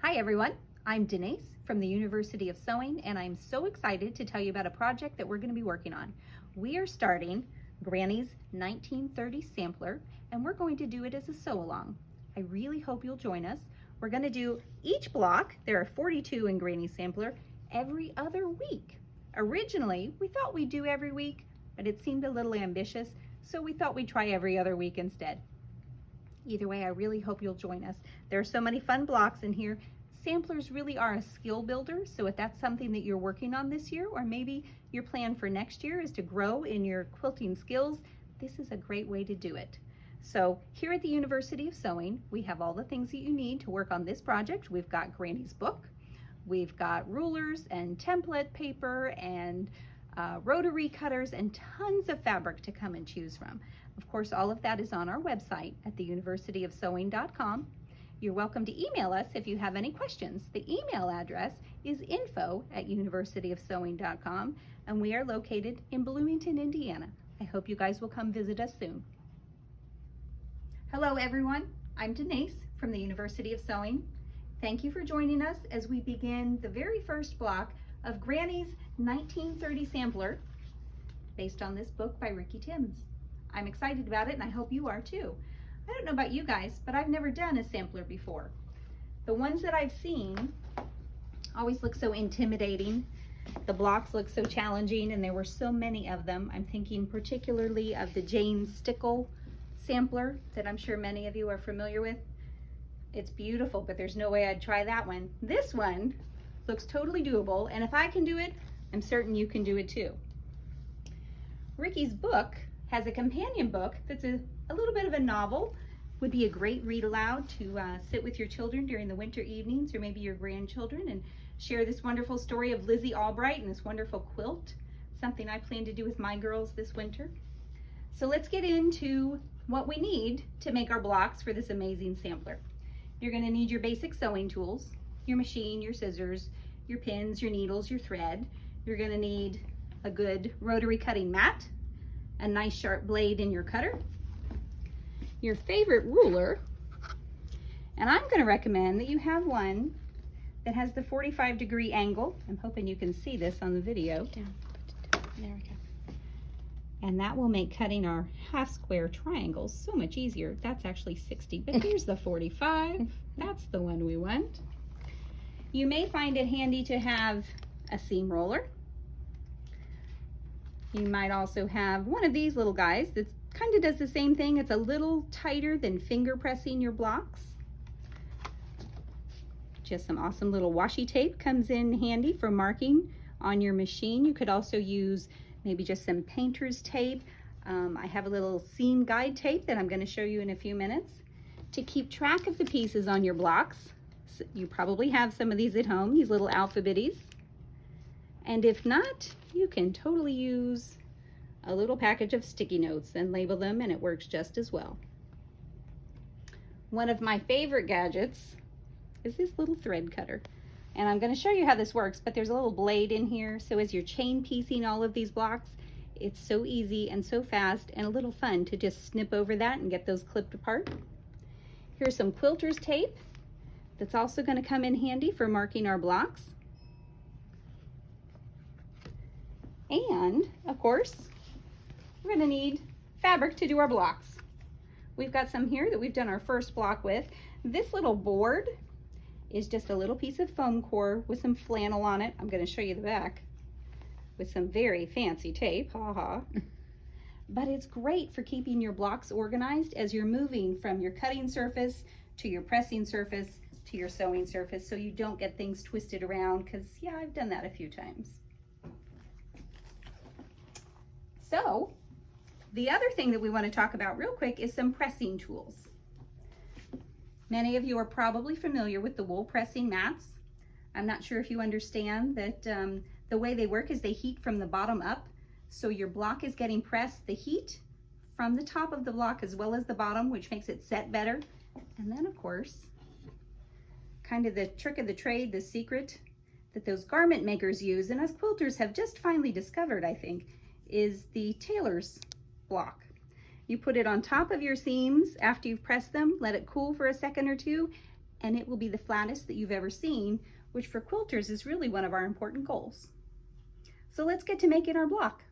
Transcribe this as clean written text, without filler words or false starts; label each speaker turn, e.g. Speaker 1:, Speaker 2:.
Speaker 1: Hi everyone, I'm Denise from the University of Sewing, and I'm so excited to tell you about a project that we're going to be working on. We are starting Granny's 1930 sampler, and we're going to do it as a sew-along. I really hope you'll join us. We're going to do each block, there are 42 in Granny's sampler, every other week. Originally, we thought we'd do every week, but it seemed a little ambitious, so we thought we'd try every other week instead. Either way, I really hope you'll join us. There are so many fun blocks in here. Samplers really are a skill builder, so if that's something that you're working on this year, or maybe your plan for next year is to grow in your quilting skills, this is a great way to do it. So here at the University of Sewing, we have all the things that you need to work on this project. We've got Granny's book, we've got rulers and template paper and rotary cutters and tons of fabric to come and choose from. Of course, all of that is on our website at theuniversityofsewing.com. You're welcome to email us if you have any questions. The email address is info@universityofsewing.com, and we are located in Bloomington, Indiana. I hope you guys will come visit us soon. Hello everyone, I'm Denise from the University of Sewing. Thank you for joining us as we begin the very first block of Granny's 1930 sampler based on this book by Ricky Timms. I'm excited about it and I hope you are too. I don't know about you guys, but I've never done a sampler before. The ones that I've seen always look so intimidating. The blocks look so challenging and there were so many of them. I'm thinking particularly of the Jane Stickle sampler that I'm sure many of you are familiar with. It's beautiful, but there's no way I'd try that one. This one looks totally doable, and if I can do it, I'm certain you can do it too. Ricky's book has a companion book that's a little bit of a novel. Would be a great read aloud to sit with your children during the winter evenings, or maybe your grandchildren, and share this wonderful story of Lizzy Albright and this wonderful quilt, something I plan to do with my girls this winter. So let's get into what we need to make our blocks for this amazing sampler. You're going to need your basic sewing tools, your machine, your scissors, your pins, your needles, your thread. You're going to need a good rotary cutting mat, a nice sharp blade in your cutter, your favorite ruler, and I'm going to recommend that you have one that has the 45-degree angle. I'm hoping you can see this on the video.
Speaker 2: Down. There we go.
Speaker 1: And that will make cutting our half square triangles so much easier. That's actually 60, but here's the 45. That's the one we want. You may find it handy to have a seam roller. You might also have one of these little guys that kind of does the same thing. It's a little tighter than finger pressing your blocks. Just some awesome little washi tape comes in handy for marking on your machine. You could also use maybe just some painter's tape. I have a little seam guide tape that I'm going to show you in a few minutes. To keep track of the pieces on your blocks, so you probably have some of these at home, these little alphabetties. And if not, you can totally use a little package of sticky notes and label them, and it works just as well. One of my favorite gadgets is this little thread cutter. And I'm going to show you how this works, but there's a little blade in here, so as you're chain piecing all of these blocks, it's so easy and so fast and a little fun to just snip over that and get those clipped apart. Here's some quilter's tape that's also going to come in handy for marking our blocks. And, of course, we're going to need fabric to do our blocks. We've got some here that we've done our first block with. This little board is just a little piece of foam core with some flannel on it. I'm going to show you the back with some very fancy tape, But it's great for keeping your blocks organized as you're moving from your cutting surface to your pressing surface to your sewing surface, so you don't get things twisted around, because yeah, I've done that a few times. So the other thing that we want to talk about real quick is some pressing tools. Many of you are probably familiar with the wool pressing mats. I'm not sure if you understand that the way they work is they heat from the bottom up. So your block is getting pressed, the heat from the top of the block as well as the bottom, which makes it set better. And then of course, kind of the trick of the trade, the secret that those garment makers use, and us quilters have just finally discovered, I think, is the tailor's block. You put it on top of your seams after you've pressed them, let it cool for a second or two, and it will be the flattest that you've ever seen, which for quilters is really one of our important goals. So let's get to making our block.